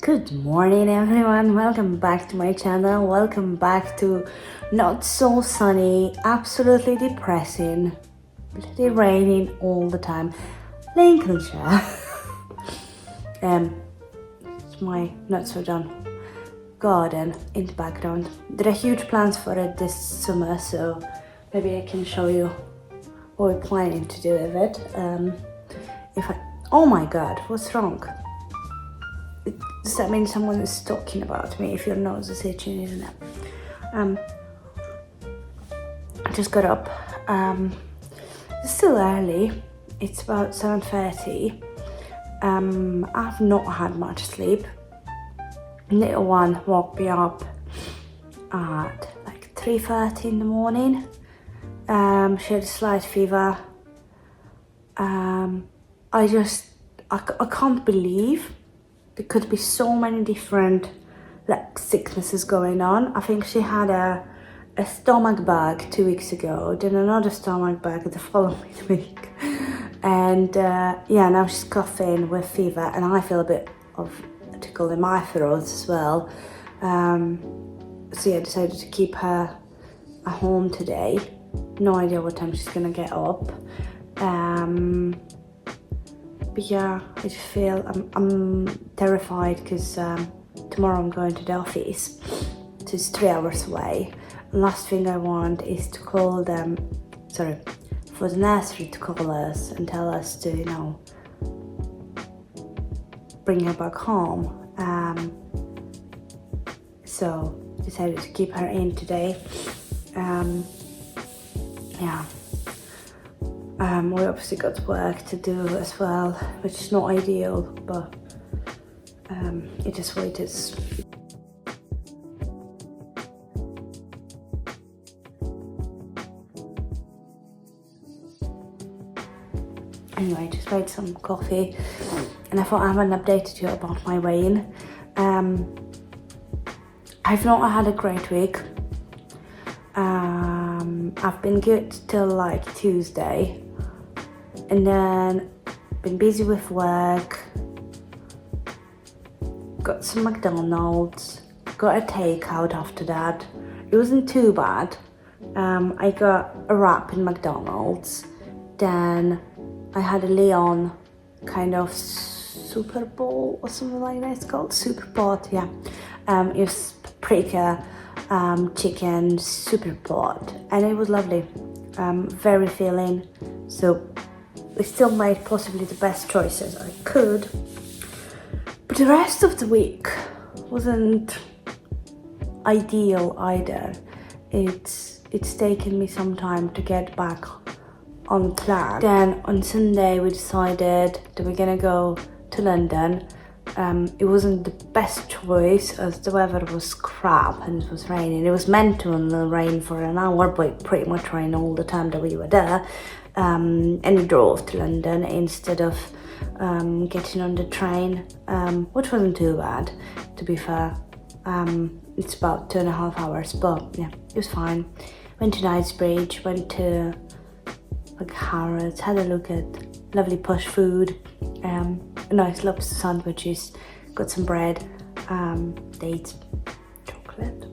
Good morning everyone, welcome back to my channel, welcome back to not so sunny, absolutely depressing, bloody raining all the time, Lincolnshire. It's my not so done garden in the background. There are huge plans for it this summer, so maybe I can show you what we're planning to do with it. Oh my god, what's wrong? Does that mean someone is talking about me? If your nose is itching, isn't it? I just got up. It's still early. It's about 7:30. I've not had much sleep. Little one woke me up at like 3:30 in the morning. She had a slight fever. I can't believe there could be so many different sicknesses going on. I think she had a stomach bug 2 weeks ago, then another stomach bug the following week, and now she's coughing with fever, and I feel a bit of a tickle in my throat as well. So I decided to keep her at home today. No idea what time she's gonna get up. But yeah, I just feel I'm terrified because tomorrow I'm going to the office, so it's 3 hours away. And last thing I want is to call them, for the nursery to call us and tell us to, bring her back home. So decided to keep her in today. We obviously got work to do as well, which is not ideal, but it is what it is. Anyway, just made some coffee, and I thought I haven't updated you about my weighing. I've not had a great week. I've been good till like Tuesday, and then been busy with work, got some McDonald's, got a takeout after that. It wasn't too bad. I got a wrap in McDonald's, then I had a Leon kind of Super Bowl or something like that it's called, Super Pot, yeah. It was paprika, chicken super pot, and it was lovely, very filling. So I still made possibly the best choices I could, but the rest of the week wasn't ideal either. It's taken me some time to get back on plan. Then on Sunday we decided that we're gonna go to London. It wasn't the best choice as the weather was crap and it was raining. It was meant to rain for an hour, but it pretty much rained all the time that we were there. And we drove to London instead of getting on the train, which wasn't too bad, to be fair. It's about 2.5 hours, but yeah, it was fine. Went to Knightsbridge, went to Harrods, had a look at lovely posh food, nice lobster sandwiches, got some bread, dates, chocolate,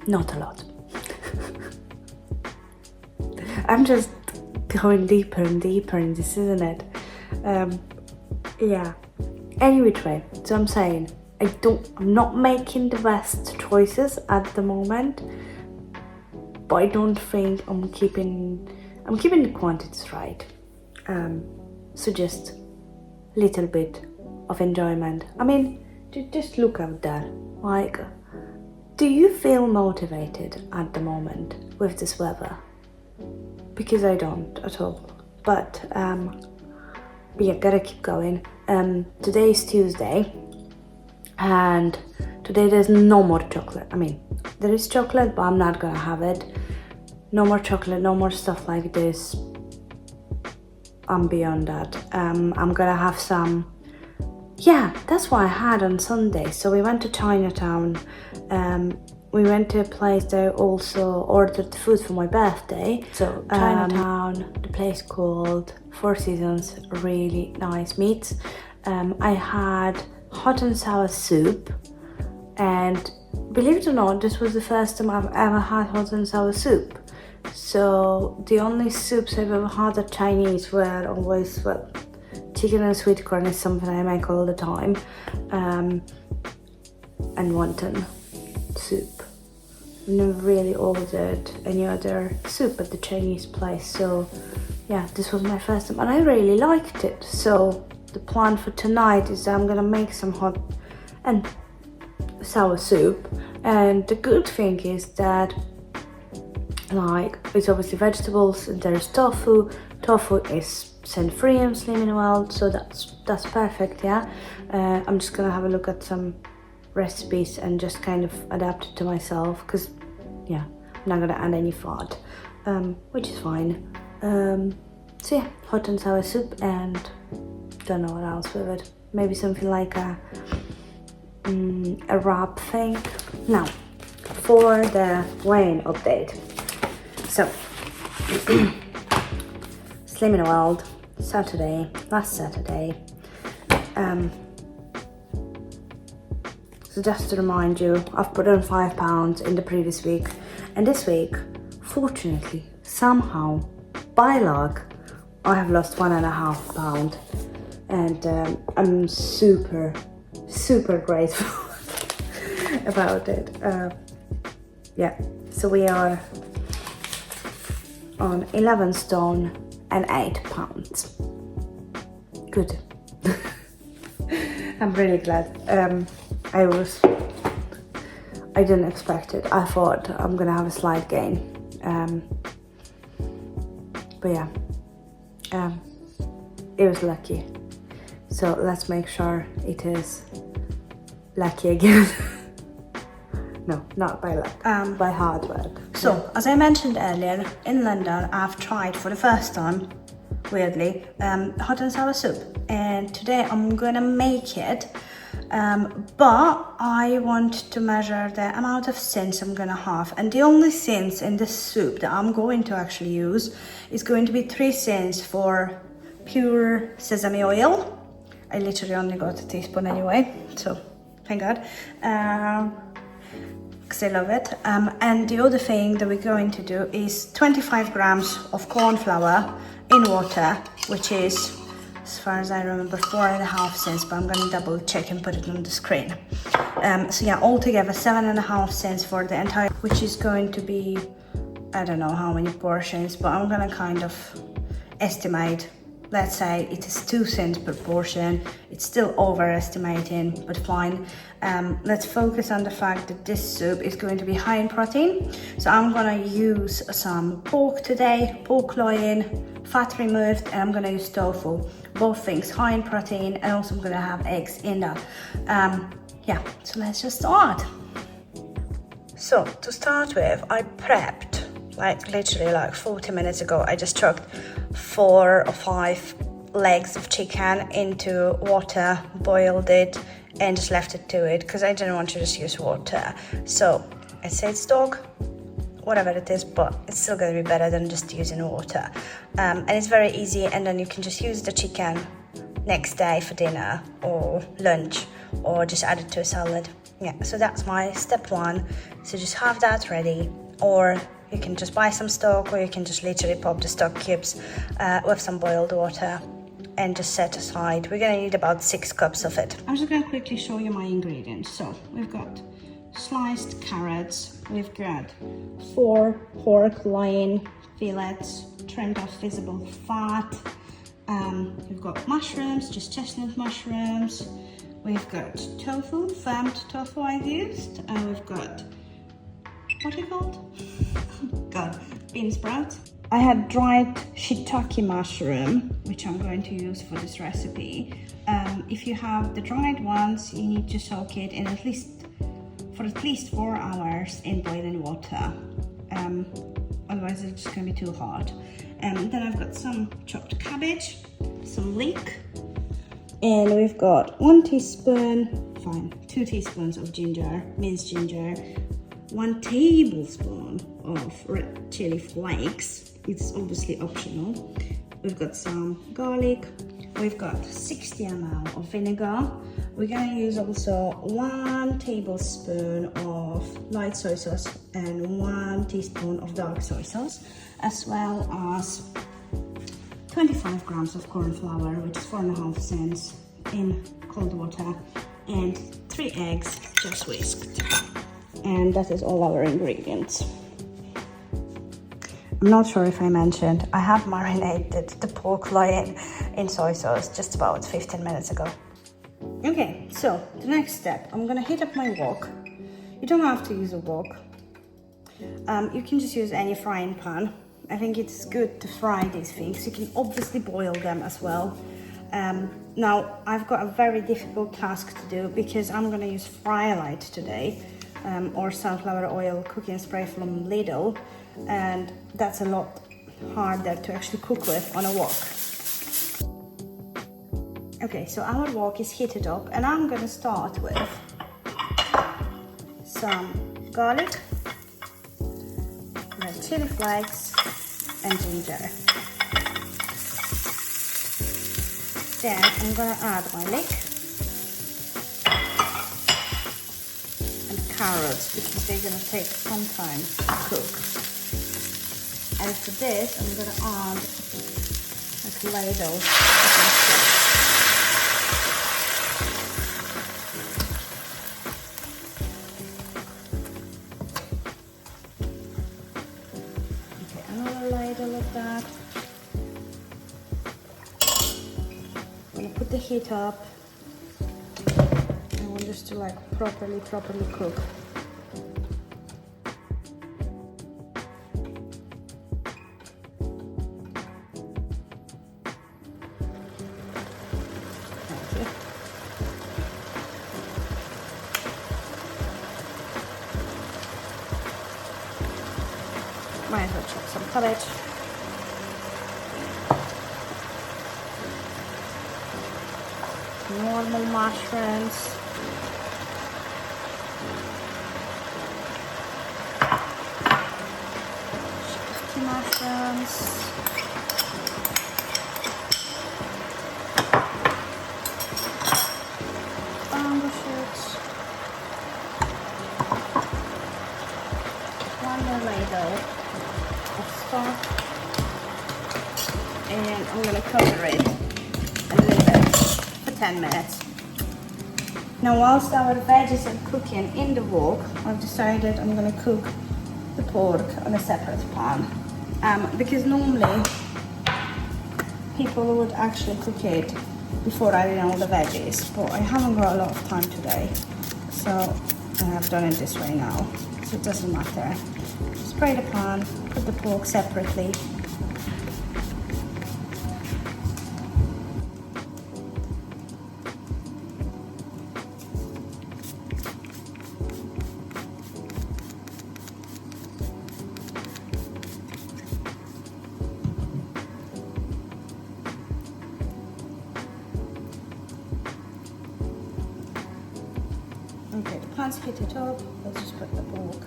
not a lot. I'm just going deeper and deeper in this, isn't it? Anyway, so I'm saying I'm not making the best choices at the moment, but I don't think I'm keeping the quantities right. So just a little bit of enjoyment. I mean, just look out there. Like, do you feel motivated at the moment with this weather? Because I don't at all. But gotta keep going. Today is Tuesday, and today there's no more chocolate. I mean, there is chocolate, but I'm not gonna have it. No more chocolate, no more stuff like this. I'm beyond that. I'm gonna have some. Yeah, that's what I had on Sunday. So we went to Chinatown. We went to a place that I also ordered food for my birthday. So Chinatown, the place called Four Seasons, really nice meats. I had hot and sour soup, and believe it or not, this was the first time I've ever had hot and sour soup. So the only soups I've ever had at Chinese were always, well, chicken and sweet corn is something I make all the time, and wonton soup. Never really ordered any other soup at the Chinese place, so yeah, this was my first time and I really liked it. So the plan for tonight is that I'm gonna make some hot and sour soup, and the good thing is that, like, it's obviously vegetables and there's tofu. Tofu is scent-free and slim in the world, so that's perfect. Yeah, I'm just gonna have a look at some recipes and just kind of adapt it to myself, because yeah, I'm not gonna add any fat, which is fine. So yeah, hot and sour soup, and don't know what else with it. Maybe something like a wrap thing. Now for the weighing update. So Slim in the World, last Saturday. So just to remind you, I've put on 5 pounds in the previous week, and this week, fortunately, somehow, by luck, I have lost 1.5 pounds, and I'm super grateful about it. Yeah, so we are on 11 stone and 8 pounds. Good. I'm really glad. I didn't expect it. I thought I'm gonna have a slight gain. But yeah, it was lucky. So let's make sure it is lucky again. No, not by luck, by hard work. So, as I mentioned earlier, in London, I've tried for the first time, weirdly, hot and sour soup. And today I'm gonna make it, but I want to measure the amount of sins I'm gonna have. And the only sins in this soup that I'm going to actually use is going to be 3 sins for pure sesame oil. I literally only got a teaspoon anyway, so thank God. Because I love it. And the other thing that we're going to do is 25 grams of corn flour in water, which is, as far as I remember, 4.5 cents, but I'm gonna double check and put it on the screen. So yeah, altogether 7.5 cents for the entire, which is going to be, I don't know how many portions, but I'm gonna kind of estimate. Let's say it is 2 cents per portion. It's still overestimating, but fine. Let's focus on the fact that this soup is going to be high in protein. So I'm gonna use some pork today, pork loin, fat removed, and I'm gonna use tofu. Both things high in protein, and also I'm gonna have eggs in that. Yeah, so let's just start. So to start with, I prepped, like literally like 40 minutes ago, I just chucked 4 or 5 legs of chicken into water, boiled it, and just left it to it because I didn't want to just use water. So I say it's dog, whatever it is, but it's still going to be better than just using water. And it's very easy, and then you can just use the chicken next day for dinner or lunch, or just add it to a salad. Yeah, so that's my step 1. So just have that ready, or you can just buy some stock, or you can just literally pop the stock cubes with some boiled water and just set aside. We're gonna need about 6 cups of it. I'm just gonna quickly show you my ingredients. So we've got sliced carrots, we've got 4 pork loin fillets, trimmed off visible fat. We've got mushrooms, just chestnut mushrooms. We've got tofu, firmed tofu I've used. We've got, what are you called? God, bean sprouts. I had dried shiitake mushroom, which I'm going to use for this recipe. If you have the dried ones, you need to soak it in at least 4 hours in boiling water. Otherwise it's just gonna be too hard. Then I've got some chopped cabbage, some leek, and we've got 2 teaspoons of ginger, minced ginger, 1 tablespoon of red chili flakes. It's obviously optional. We've got some garlic, we've got 60 ml of vinegar. We're gonna use also 1 tablespoon of light soy sauce and 1 teaspoon of dark soy sauce, as well as 25 grams of corn flour, which is 4.5 cents in cold water, and 3 eggs just whisked. And that is all our ingredients. I'm not sure if I mentioned, I have marinated the pork loin in soy sauce just about 15 minutes ago. Okay, so the next step, I'm gonna heat up my wok. You don't have to use a wok. You can just use any frying pan. I think it's good to fry these things. You can obviously boil them as well. Now, I've got a very difficult task to do because I'm gonna use Frylight today, or sunflower oil cooking spray from Lidl, and that's a lot harder to actually cook with on a wok. Okay, so our wok is heated up, and I'm gonna start with some garlic, red chili flakes, and ginger. Then I'm gonna add my leek and carrots because they're gonna take some time to cook. And for this, I'm gonna add like ladles. Okay, another ladle of that. I'm gonna put the heat up. I want this to like properly cook. Might as well chop some cabbage. Normal mushrooms. Shifty mushrooms. Bamboo shoots. One more ladle of stock, and I'm gonna cover it and leave it for 10 minutes. Now, whilst our veggies are cooking in the wok, I've decided I'm gonna cook the pork on a separate pan, because normally people would actually cook it before adding all the veggies, but I haven't got a lot of time today, so I have done it this way now, so it doesn't matter. Spray the pan, put the pork separately. Okay, the pan's heated up. Let's just put the pork.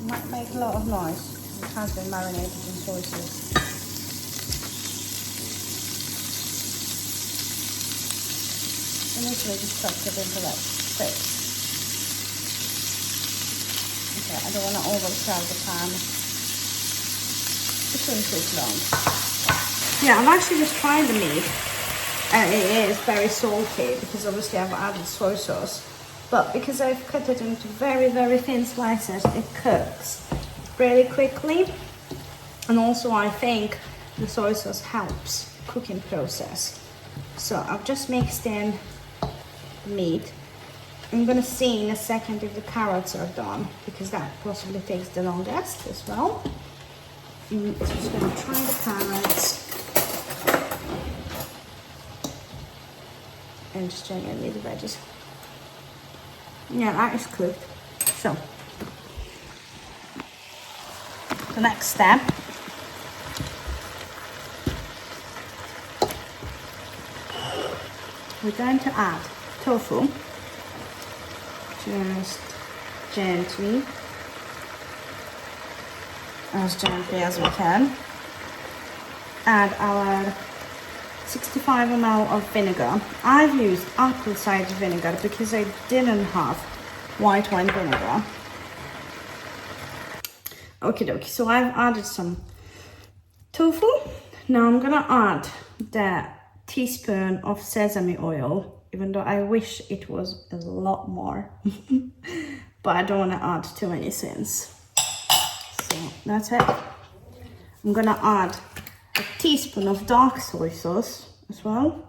Might make a lot of noise because it has been marinated in soy sauce. Initially just chucked it into like strips. Okay, I don't want to overcrowd the pan. It shouldn't take long. Yeah, I've actually just tried the meat. And it is very salty because obviously I've added soy sauce, but because I've cut it into very thin slices, it cooks really quickly. And also I think the soy sauce helps the cooking process. So I've just mixed in the meat. I'm gonna see in a second if the carrots are done, because that possibly takes the longest as well. So I'm just gonna try the carrots. And just genuinely the veggies. Yeah, that is cooked. So, the next step, we're going to add tofu, just gently, as gently as we can. Add our 65 ml of vinegar. I've used apple cider vinegar because I didn't have white wine vinegar. Okie dokie, so I've added some tofu. Now I'm gonna add the teaspoon of sesame oil, even though I wish it was a lot more. But I don't want to add too many sins. So that's it. I'm gonna add a teaspoon of dark soy sauce as well,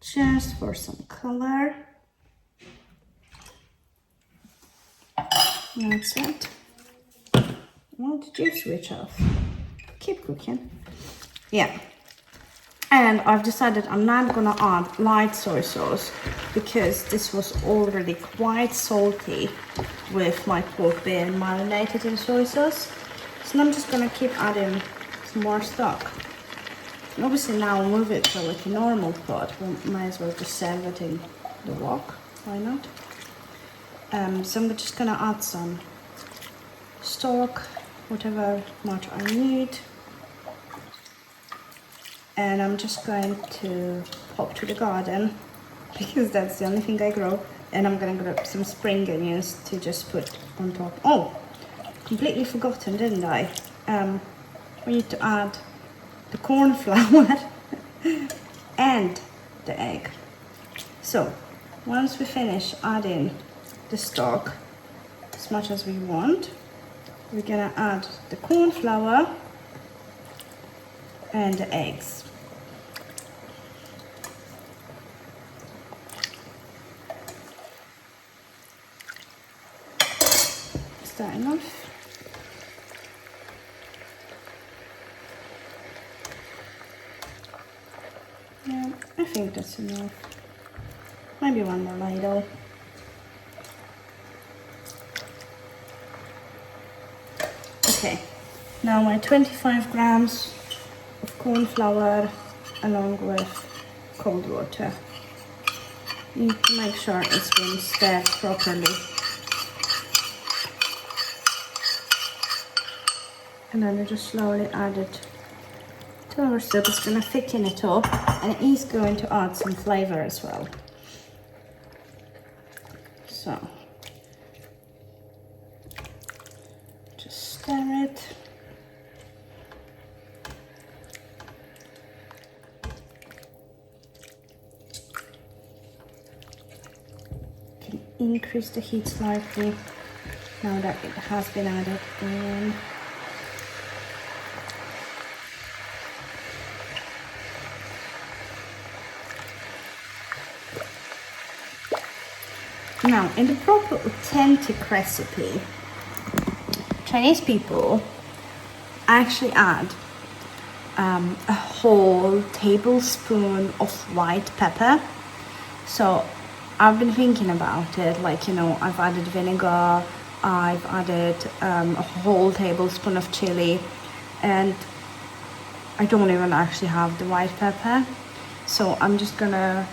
just for some color. That's it. Well, did you switch off? Keep cooking. Yeah. And I've decided I'm not gonna add light soy sauce because this was already quite salty with my pork being marinated in soy sauce. So I'm just gonna keep adding some more stock. And obviously now I'll move it to like a normal pot. We might as well just serve it in the wok. Why not? So I'm just gonna add some stock, whatever much I need. And I'm just going to pop to the garden because that's the only thing I grow. And I'm gonna grab some spring onions to just put on top. Oh, completely forgotten, didn't I? We need to add the corn flour and the egg. So once we finish adding the stock as much as we want, we're gonna add the corn flour and the eggs. Is that enough? Yeah, I think that's enough. Maybe one more ladle. Okay, now my 25 grams of corn flour along with cold water. You need to make sure it's been stirred properly. And then you just slowly add it to our soup. It's gonna thicken it up and it is going to add some flavor as well. So just stir it. Can increase the heat slightly now that it has been added in. Now, in the proper authentic recipe, Chinese people actually add a whole tablespoon of white pepper. So I've been thinking about it, like, you know, I've added vinegar, I've added a whole tablespoon of chili, and I don't even actually have the white pepper. So I'm just gonna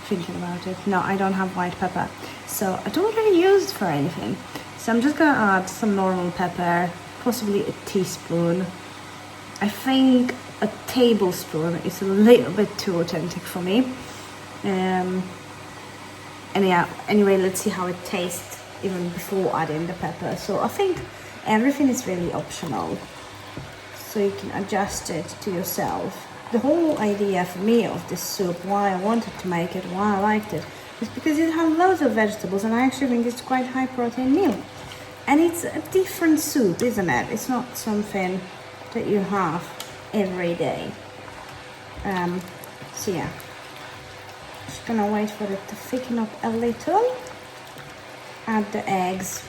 thinking about it. No, I don't have white pepper, so I don't really use it for anything. So I'm just gonna add some normal pepper, possibly a teaspoon. I think a tablespoon is a little bit too authentic for me. And yeah, anyway, let's see how it tastes even before adding the pepper. So I think everything is really optional, so you can adjust it to yourself. The whole idea for me of this soup, why I wanted to make it, why I liked it, is because it has loads of vegetables and I actually think it's quite high protein meal. And it's a different soup, isn't it? It's not something that you have every day. So yeah, just gonna wait for it to thicken up a little, add the eggs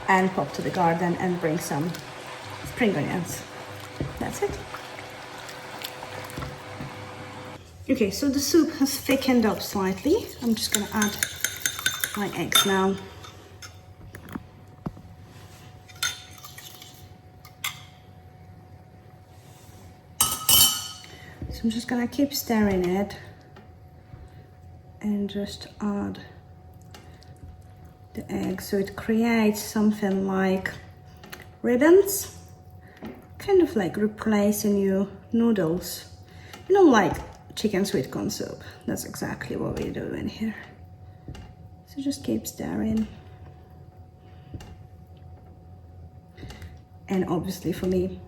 and pop to the garden and bring some spring onions. That's it. Okay, so the soup has thickened up slightly. I'm just gonna add my eggs now. So I'm just gonna keep stirring it and just add the eggs so it creates something like ribbons. kind of like replacing your noodles. You know, like chicken sweet corn soup. That's exactly what we're doing here. So just keep stirring. And obviously for me,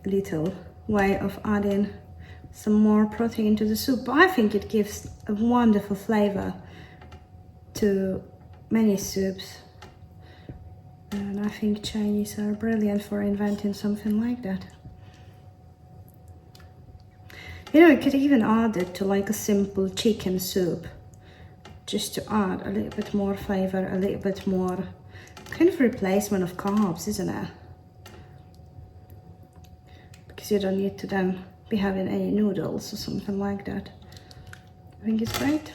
a little way of adding some more protein to the soup. But I think it gives a wonderful flavor to many soups. And I think Chinese are brilliant for inventing something like that. You know, you could even add it to like a simple chicken soup, just to add a little bit more flavor, a little bit more kind of replacement of carbs, isn't it? Because you don't need to then be having any noodles or something like that. I think it's great.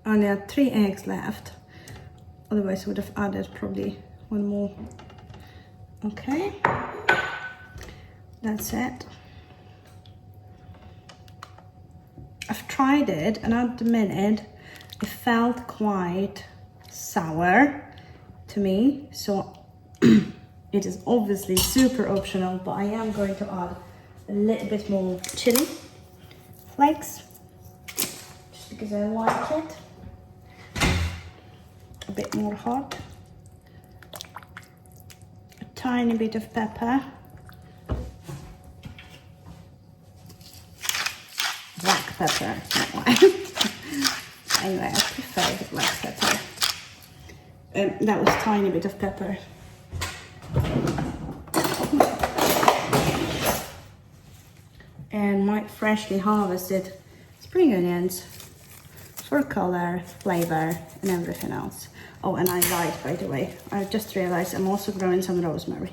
I only had 3 eggs left, otherwise I would have added probably 1 more. Okay, that's it. I've tried it, and at the minute it felt quite sour to me, so it is obviously super optional, but I am going to add a little bit more chili flakes, just because I like it a bit more hot. A tiny bit of pepper. Black pepper, not white. Anyway, I prefer the black pepper. That was a tiny bit of pepper. And my freshly harvested spring onions for color, flavor, and everything else. Oh, and I lied, by the way. I just realized I'm also growing some rosemary.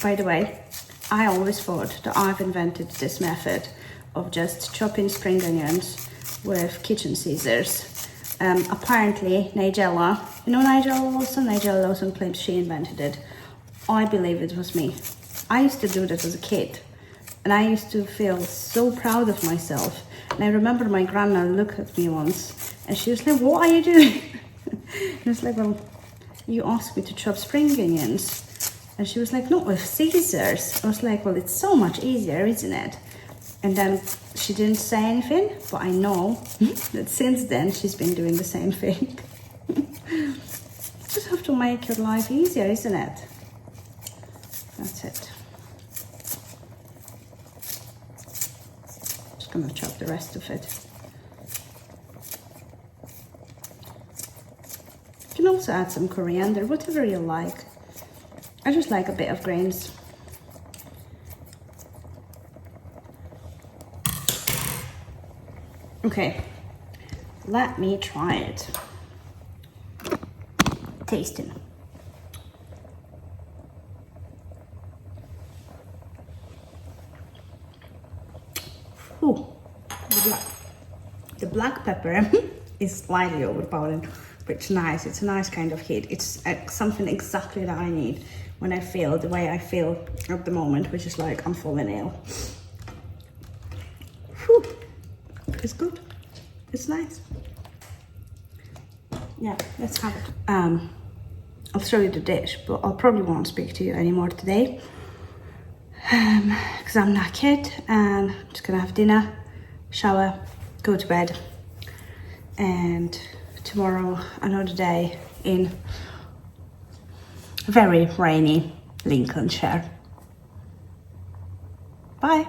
By the way, I always thought that I've invented this method of just chopping spring onions with kitchen scissors. Apparently, Nigella, you know Nigella Lawson? Nigella Lawson claims she invented it. I believe it was me. I used to do that as a kid, and I used to feel so proud of myself. And I remember my grandma looked at me once, and she was like, "What are you doing?" And I was like, "Well, you asked me to chop spring onions." And she was like, "Not with scissors." I was like, "Well, it's so much easier, isn't it?" And then she didn't say anything, but I know that since then she's been doing the same thing. Just have to make your life easier, isn't it? That's it. Just gonna chop the rest of it. You can also add some coriander, whatever you like. I just like a bit of grains. Okay, let me try it. Tasting. Ooh, the black pepper is slightly overpowering, but it's nice. It's a nice kind of heat. It's something exactly that I need when I feel the way I feel at the moment, which is like I'm falling ill. Whew. It's good. It's nice. Yeah, let's have it. I'll show you the dish, but I'll probably won't speak to you anymore today. Because I'm knackered and I'm just gonna have dinner, shower, go to bed, and tomorrow another day in very rainy Lincolnshire. Bye.